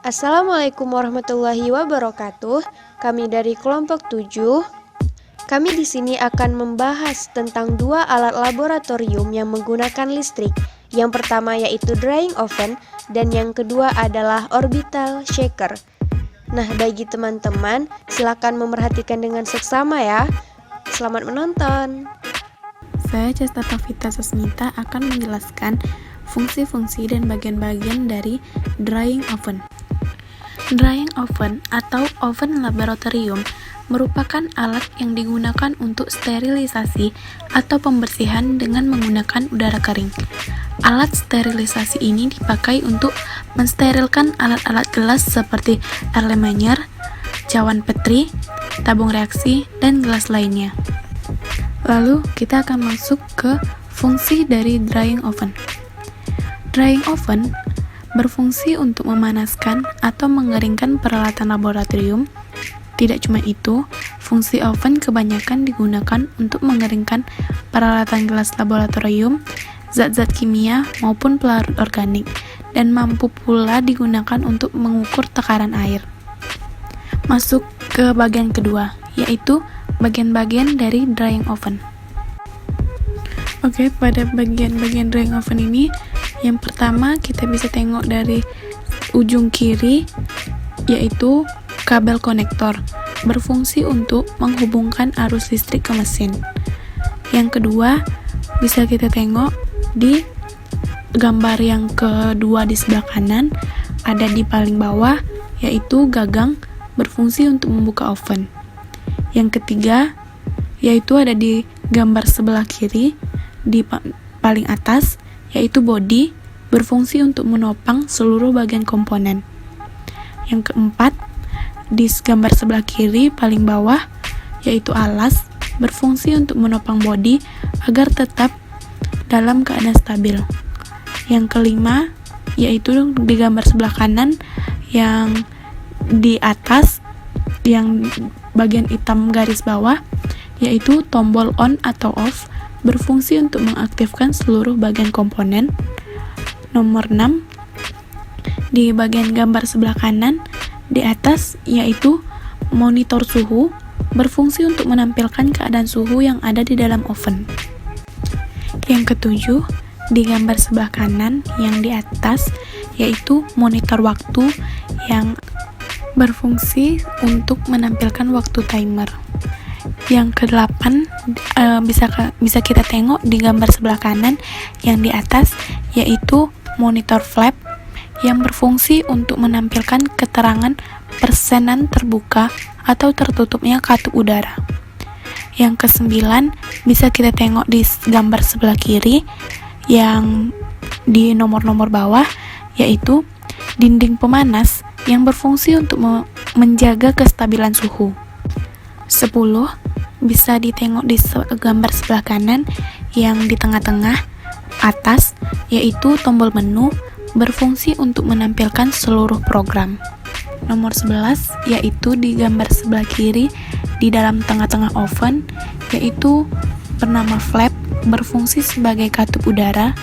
Assalamualaikum warahmatullahi wabarakatuh. Kami dari kelompok 7. Kami di sini akan membahas tentang dua alat laboratorium yang menggunakan listrik. Yang pertama yaitu drying oven dan yang kedua adalah orbital shaker. Nah, bagi teman-teman, silakan memerhatikan dengan seksama ya. Selamat menonton. Saya Cesta Tavita Sasmita akan menjelaskan fungsi-fungsi dan bagian-bagian dari drying oven. Drying oven atau oven laboratorium merupakan alat yang digunakan untuk sterilisasi atau pembersihan dengan menggunakan udara kering. Alat sterilisasi ini dipakai untuk mensterilkan alat-alat gelas seperti Erlenmeyer, cawan Petri, tabung reaksi, dan gelas lainnya. Lalu kita akan masuk ke fungsi dari drying oven. Drying oven berfungsi untuk memanaskan atau mengeringkan peralatan laboratorium. Tidak cuma itu, fungsi oven kebanyakan digunakan untuk mengeringkan peralatan gelas laboratorium, zat-zat kimia maupun pelarut organik, dan mampu pula digunakan untuk mengukur tekanan air. Masuk ke bagian kedua, yaitu bagian-bagian dari drying oven. Oke, pada bagian-bagian drying oven ini, yang pertama kita bisa tengok dari ujung kiri, yaitu kabel konektor, berfungsi untuk menghubungkan arus listrik ke mesin. Yang kedua, bisa kita tengok di gambar yang kedua di sebelah kanan, ada di paling bawah, yaitu gagang, berfungsi untuk membuka oven. Yang ketiga, yaitu ada di gambar sebelah kiri, di paling atas, yaitu bodi, berfungsi untuk menopang seluruh bagian komponen. Yang keempat, di gambar sebelah kiri paling bawah, yaitu alas, berfungsi untuk menopang bodi agar tetap dalam keadaan stabil. Yang kelima, yaitu di gambar sebelah kanan yang di atas, yang bagian hitam garis bawah, yaitu tombol on atau off, berfungsi untuk mengaktifkan seluruh bagian komponen. Nomor 6, di bagian gambar sebelah kanan di atas, yaitu monitor suhu, berfungsi untuk menampilkan keadaan suhu yang ada di dalam oven. Yang ketujuh, di gambar sebelah kanan yang di atas, yaitu monitor waktu yang berfungsi untuk menampilkan waktu timer. Yang ke-8 bisa kita tengok di gambar sebelah kanan yang di atas, yaitu monitor flap yang berfungsi untuk menampilkan keterangan persenan terbuka atau tertutupnya katup udara. Yang ke-9 bisa kita tengok di gambar sebelah kiri yang di nomor-nomor bawah, yaitu dinding pemanas yang berfungsi untuk menjaga kestabilan suhu. 10 bisa ditengok di gambar sebelah kanan yang di tengah-tengah atas, yaitu tombol menu, berfungsi untuk menampilkan seluruh program. Nomor 11 yaitu di gambar sebelah kiri di dalam tengah-tengah oven, yaitu bernama flap, berfungsi sebagai katup udara.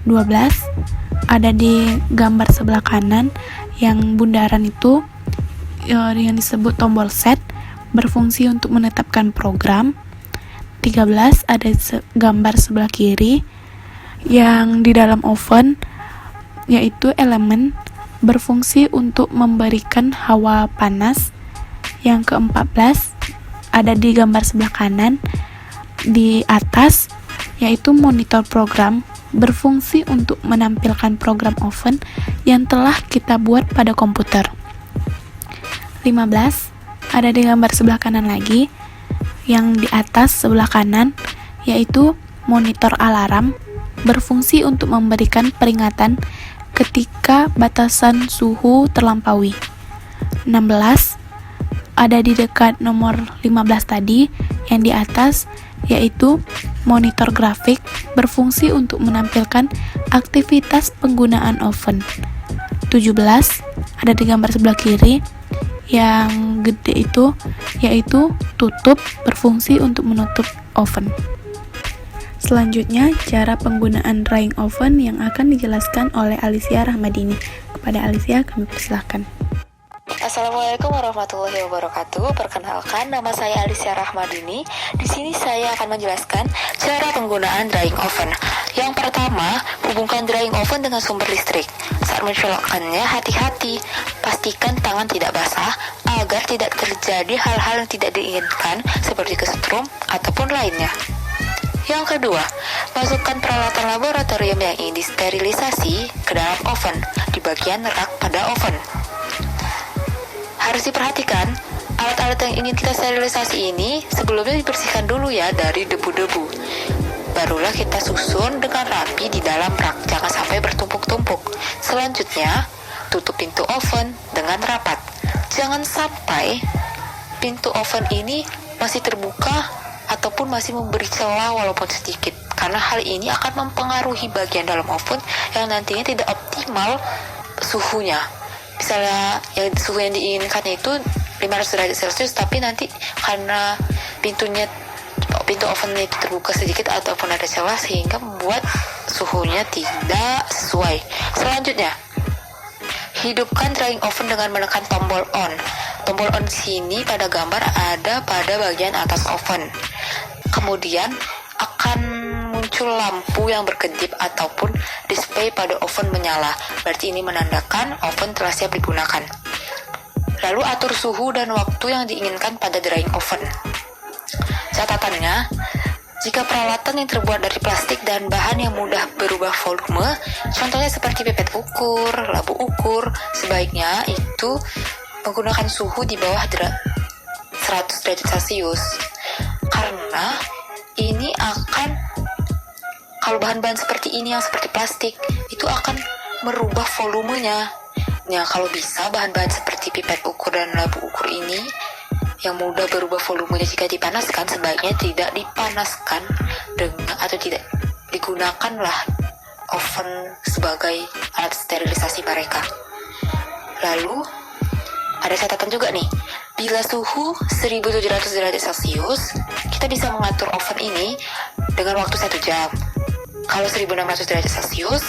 12 ada di gambar sebelah kanan yang bundaran itu yang disebut tombol set, berfungsi untuk menetapkan program. 13 ada gambar sebelah kiri yang di dalam oven, yaitu elemen, berfungsi untuk memberikan hawa panas. Yang ke-14 ada di gambar sebelah kanan di atas, yaitu monitor program, berfungsi untuk menampilkan program oven yang telah kita buat pada komputer. 15 ada di gambar sebelah kanan lagi yang di atas sebelah kanan, yaitu monitor alarm, berfungsi untuk memberikan peringatan ketika batasan suhu terlampaui. 16 ada di dekat nomor 15 tadi yang di atas, yaitu monitor grafik, berfungsi untuk menampilkan aktivitas penggunaan oven. 17 ada di gambar sebelah kiri yang gede itu, yaitu tutup, berfungsi untuk menutup oven. Selanjutnya, cara penggunaan drying oven yang akan dijelaskan oleh Alicia Rahmadini. kepada Alicia, kami persilahkan. Assalamualaikum warahmatullahi wabarakatuh. Perkenalkan, nama saya Alicia Rahmadini. Di sini saya akan menjelaskan cara penggunaan drying oven. Yang pertama, hubungkan drying oven dengan sumber listrik. Saat mencolokkannya, hati-hati. Pastikan tangan tidak basah agar tidak terjadi hal-hal yang tidak diinginkan seperti kesetrum ataupun lainnya. Yang kedua, masukkan peralatan laboratorium yang ingin disterilisasi ke dalam oven di bagian rak pada oven. Harus diperhatikan, alat-alat yang ingin kita sterilisasi ini sebelumnya dibersihkan dulu ya dari debu-debu. Barulah kita susun dengan rapi di dalam rak, jangan sampai bertumpuk-tumpuk. Selanjutnya, tutup pintu oven dengan rapat. Jangan sampai pintu oven ini masih terbuka ataupun masih memberi celah walaupun sedikit, karena hal ini akan mempengaruhi bagian dalam oven yang nantinya tidak optimal suhunya. Misalnya yang suhu yang diinginkan itu 500 derajat Celcius, tapi nanti karena pintu ovennya itu terbuka sedikit ataupun ada celah sehingga membuat suhunya tidak sesuai. Selanjutnya, hidupkan drying oven dengan menekan tombol on. Tombol on di sini pada gambar ada pada bagian atas oven. Kemudian akan muncul lampu yang berkedip ataupun display pada oven menyala. Berarti ini menandakan oven telah siap digunakan. Lalu atur suhu dan waktu yang diinginkan pada drying oven. Catatannya, jika peralatan yang terbuat dari plastik dan bahan yang mudah berubah volume, contohnya seperti pipet ukur, labu ukur, sebaiknya itu menggunakan suhu di bawah 100 derajat Celcius. Karena ini akan, kalau bahan-bahan seperti ini yang seperti plastik, itu akan merubah volumenya. Ya, kalau bisa bahan-bahan seperti pipet ukur dan labu ukur ini yang mudah berubah volumenya jika dipanaskan, sebaiknya tidak dipanaskan dengan atau tidak digunakanlah oven sebagai alat sterilisasi mereka. Lalu ada catatan juga nih, bila suhu 1700 derajat Celcius, kita bisa mengatur oven ini dengan waktu 1 jam. Kalau 1600 derajat Celcius,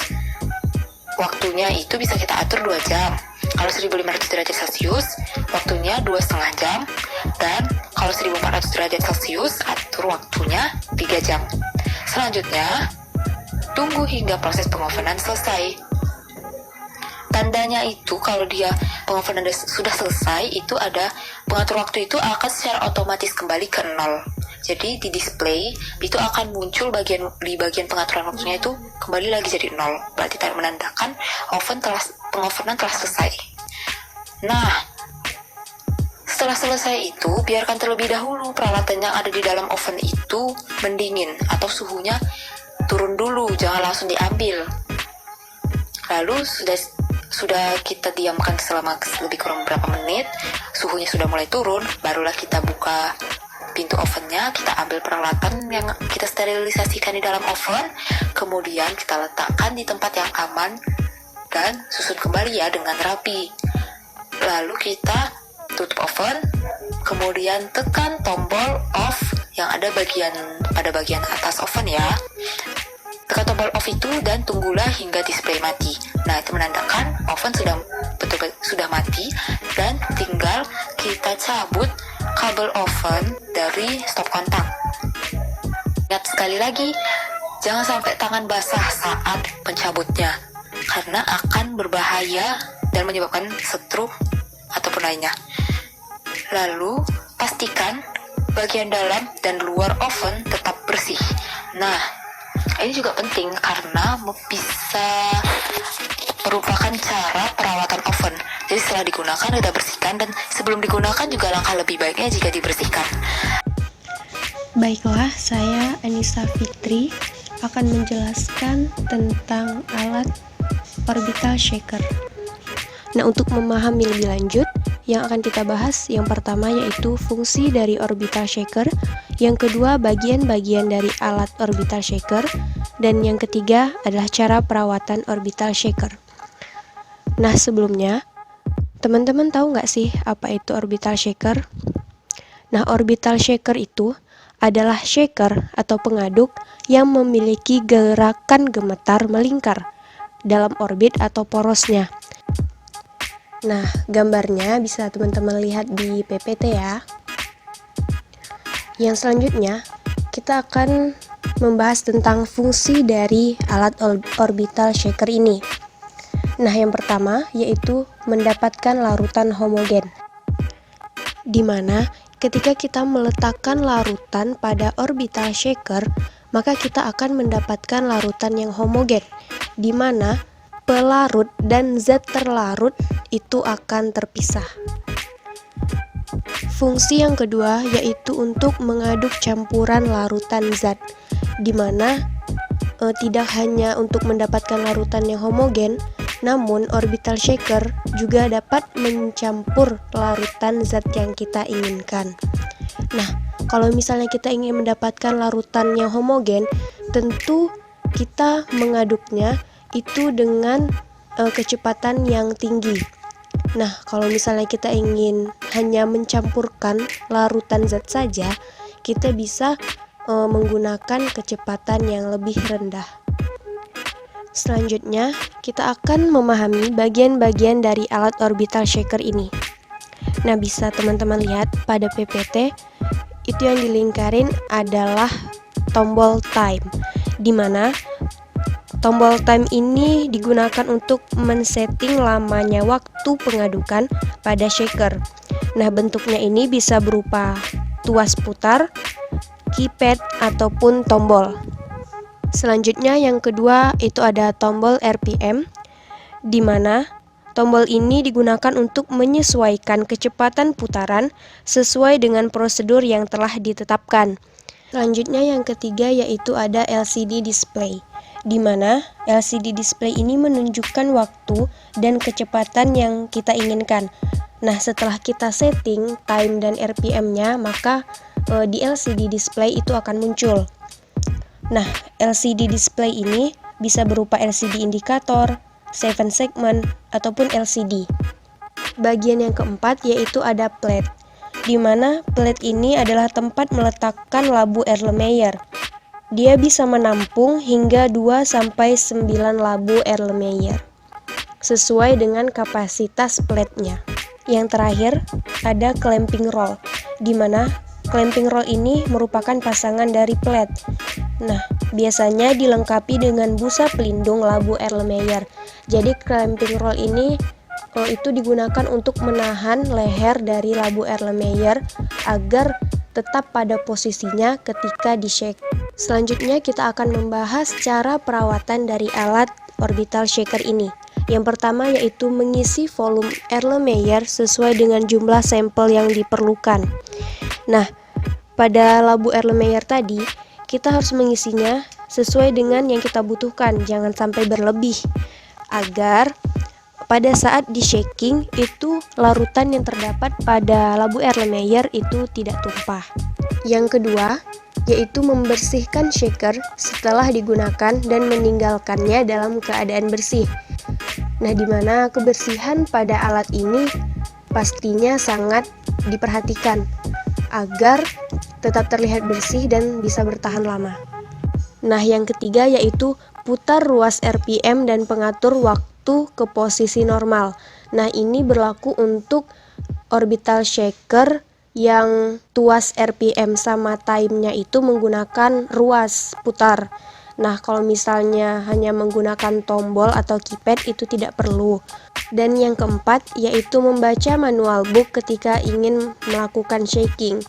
waktunya itu bisa kita atur 2 jam. Kalau 1500 derajat Celcius, waktunya 2,5 jam. Dan kalau 1400 derajat Celcius, atur waktunya 3 jam. Selanjutnya, tunggu hingga proses pengovenan selesai. Tandanya itu kalau dia pengovenan sudah selesai, itu ada pengatur waktu itu akan secara otomatis kembali ke 0. Jadi di display itu akan muncul di bagian pengaturan waktunya itu kembali lagi jadi 0. Berarti menandakan pengovenan telah selesai. Nah, setelah selesai itu, biarkan terlebih dahulu peralatan yang ada di dalam oven itu mendingin atau suhunya turun dulu, jangan langsung diambil. Lalu sudah kita diamkan selama lebih kurang beberapa menit, suhunya sudah mulai turun, barulah kita buka pintu ovennya, kita ambil peralatan yang kita sterilisasikan di dalam oven, kemudian kita letakkan di tempat yang aman dan susun kembali ya dengan rapi. Lalu kita tutup oven, kemudian tekan tombol off yang ada pada bagian atas oven ya. Tekan tombol off itu dan tunggulah hingga display mati. Nah, itu menandakan oven sudah mati dan tinggal kita cabut kabel oven dari stop kontak. Ingat sekali lagi, jangan sampai tangan basah saat mencabutnya karena akan berbahaya dan menyebabkan stroke ataupun lainnya. Lalu, pastikan bagian dalam dan luar oven tetap bersih. Nah, ini juga penting karena bisa merupakan cara perawatan oven. Jadi setelah digunakan kita bersihkan, dan sebelum digunakan juga langkah lebih baiknya jika dibersihkan. Baiklah, saya Anissa Fitri akan menjelaskan tentang alat orbital shaker. Nah, untuk memahami lebih lanjut, yang akan kita bahas yang pertama yaitu fungsi dari orbital shaker, yang kedua bagian-bagian dari alat orbital shaker, dan yang ketiga adalah cara perawatan orbital shaker. Nah, sebelumnya, teman-teman tahu nggak sih apa itu orbital shaker? Nah, orbital shaker itu adalah shaker atau pengaduk yang memiliki gerakan gemetar melingkar dalam orbit atau porosnya. Nah, gambarnya bisa teman-teman lihat di PPT ya. Yang selanjutnya, kita akan membahas tentang fungsi dari alat orbital shaker ini. Nah, yang pertama yaitu mendapatkan larutan homogen, di mana ketika kita meletakkan larutan pada orbital shaker, maka kita akan mendapatkan larutan yang homogen, di mana pelarut dan zat terlarut itu akan terpisah. Fungsi yang kedua yaitu untuk mengaduk campuran larutan zat, di mana tidak hanya untuk mendapatkan larutan yang homogen, namun orbital shaker juga dapat mencampur larutan zat yang kita inginkan. Nah, kalau misalnya kita ingin mendapatkan larutan yang homogen, tentu kita mengaduknya itu dengan kecepatan yang tinggi. Nah, kalau misalnya kita ingin hanya mencampurkan larutan zat saja, kita bisa menggunakan kecepatan yang lebih rendah. Selanjutnya, kita akan memahami bagian-bagian dari alat orbital shaker ini. Nah, bisa teman-teman lihat pada PPT, itu yang dilingkarin adalah tombol time, di mana tombol time ini digunakan untuk men-setting lamanya waktu pengadukan pada shaker. Nah, bentuknya ini bisa berupa tuas putar, keypad, ataupun tombol. Selanjutnya yang kedua itu ada tombol RPM, di mana tombol ini digunakan untuk menyesuaikan kecepatan putaran sesuai dengan prosedur yang telah ditetapkan. Selanjutnya yang ketiga yaitu ada LCD display, di mana LCD display ini menunjukkan waktu dan kecepatan yang kita inginkan. Nah, setelah kita setting time dan RPM-nya, maka di LCD display itu akan muncul. Nah, LCD display ini bisa berupa LCD indikator, 7 segment, ataupun LCD. Bagian yang keempat yaitu ada plate, di mana plate ini adalah tempat meletakkan labu Erlenmeyer. Dia bisa menampung hingga 2-9 labu Erlenmeyer, sesuai dengan kapasitas plate-nya. Yang terakhir, ada clamping roll, di mana clamping roll ini merupakan pasangan dari plate. Nah, biasanya dilengkapi dengan busa pelindung labu Erlenmeyer. Jadi clamping roll ini itu digunakan untuk menahan leher dari labu Erlenmeyer agar tetap pada posisinya ketika di-shake. Selanjutnya kita akan membahas cara perawatan dari alat orbital shaker ini. Yang pertama yaitu mengisi volume Erlenmeyer sesuai dengan jumlah sampel yang diperlukan. Nah, pada labu Erlenmeyer tadi, kita harus mengisinya sesuai dengan yang kita butuhkan, jangan sampai berlebih, agar pada saat di shaking itu larutan yang terdapat pada labu Erlenmeyer itu tidak tumpah. Yang kedua, yaitu membersihkan shaker setelah digunakan dan meninggalkannya dalam keadaan bersih. Nah, di mana kebersihan pada alat ini pastinya sangat diperhatikan agar tetap terlihat bersih dan bisa bertahan lama. Nah, yang ketiga yaitu putar ruas RPM dan pengatur waktu ke posisi normal. Nah, ini berlaku untuk orbital shaker yang tuas RPM sama time-nya itu menggunakan ruas putar. Nah, kalau misalnya hanya menggunakan tombol atau keypad itu tidak perlu. Dan yang keempat yaitu membaca manual book ketika ingin melakukan shaking.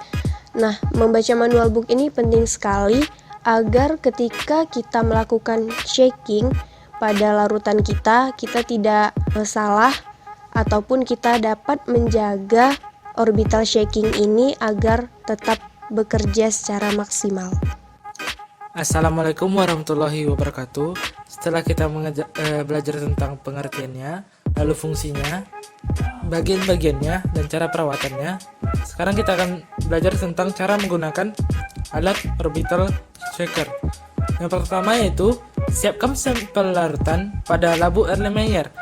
Nah, membaca manual book ini penting sekali agar ketika kita melakukan shaking pada larutan kita tidak salah ataupun kita dapat menjaga orbital shaking ini agar tetap bekerja secara maksimal. Assalamualaikum warahmatullahi wabarakatuh. Setelah kita belajar tentang pengertiannya, lalu fungsinya, bagian-bagiannya, dan cara perawatannya, sekarang kita akan belajar tentang cara menggunakan alat orbital shaker. Yang pertama yaitu siapkan sampel larutan pada labu Erlenmeyer.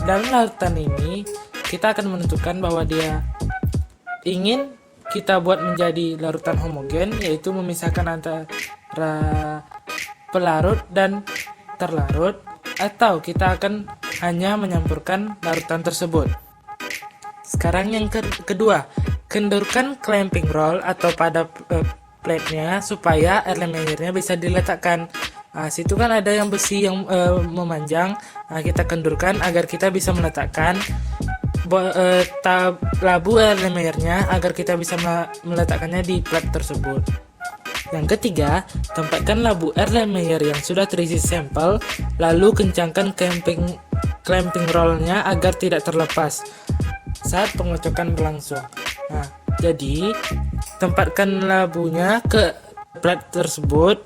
Dalam larutan ini kita akan menentukan bahwa dia ingin kita buat menjadi larutan homogen, yaitu memisahkan antara pelarut dan terlarut, atau kita akan hanya menyampurkan larutan tersebut. Sekarang yang kedua, kendurkan clamping roll atau pada plate-nya supaya Erlenmeyernya bisa diletakkan. Nah, situ kan ada yang besi yang memanjang. Nah, kita kendurkan agar kita bisa meletakkan labu Erlenmeyernya agar kita bisa meletakkannya di plat tersebut. Yang ketiga, tempatkan labu Erlenmeyer yang sudah terisi sampel, lalu kencangkan clamping rollnya agar tidak terlepas saat pengocokan berlangsung. Nah, jadi tempatkan labunya ke plat tersebut,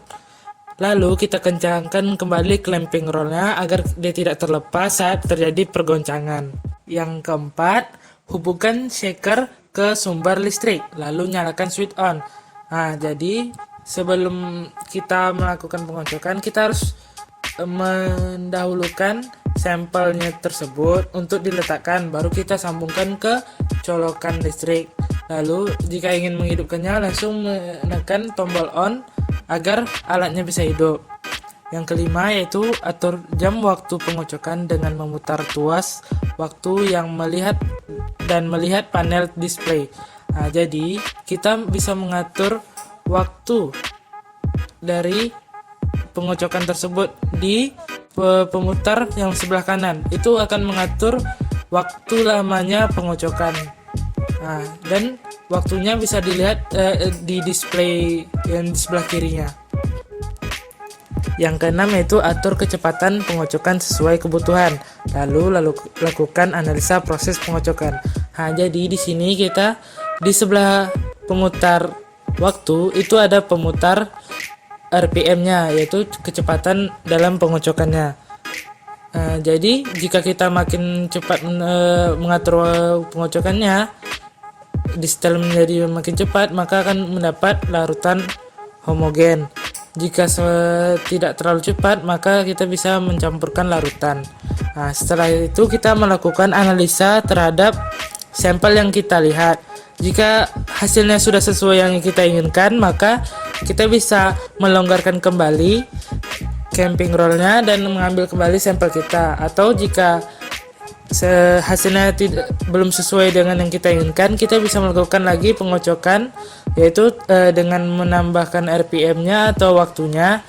lalu kita kencangkan kembali clamping rollnya agar dia tidak terlepas saat terjadi pergoncangan. Yang keempat, hubungkan shaker ke sumber listrik, lalu nyalakan switch on. Nah, jadi sebelum kita melakukan pengocokan, kita harus mendahulukan sampelnya tersebut untuk diletakkan, baru kita sambungkan ke colokan listrik. Lalu jika ingin menghidupkannya, langsung menekan tombol on agar alatnya bisa hidup. Yang kelima yaitu atur jam waktu pengocokan dengan memutar tuas waktu yang melihat panel display. Nah, jadi kita bisa mengatur waktu dari pengocokan tersebut di pemutar yang sebelah kanan. Itu akan mengatur waktu lamanya pengocokan. Nah, dan waktunya bisa dilihat di display yang di sebelah kirinya. Yang keenam yaitu atur kecepatan pengocokan sesuai kebutuhan. Lalu lakukan analisa proses pengocokan. Nah, jadi di sini kita di sebelah pemutar waktu itu ada pemutar RPM-nya, yaitu kecepatan dalam pengocokannya. Jadi jika kita makin cepat mengatur pengocokannya, di setel menjadi makin cepat, maka akan mendapat larutan homogen. Jika tidak terlalu cepat, maka kita bisa mencampurkan larutan. Nah, setelah itu kita melakukan analisa terhadap sampel yang kita lihat. Jika hasilnya sudah sesuai yang kita inginkan, maka kita bisa melonggarkan kembali clamping rollnya dan mengambil kembali sampel kita. Atau jika hasilnya belum sesuai dengan yang kita inginkan, kita bisa melakukan lagi pengocokan, yaitu dengan menambahkan RPM-nya atau waktunya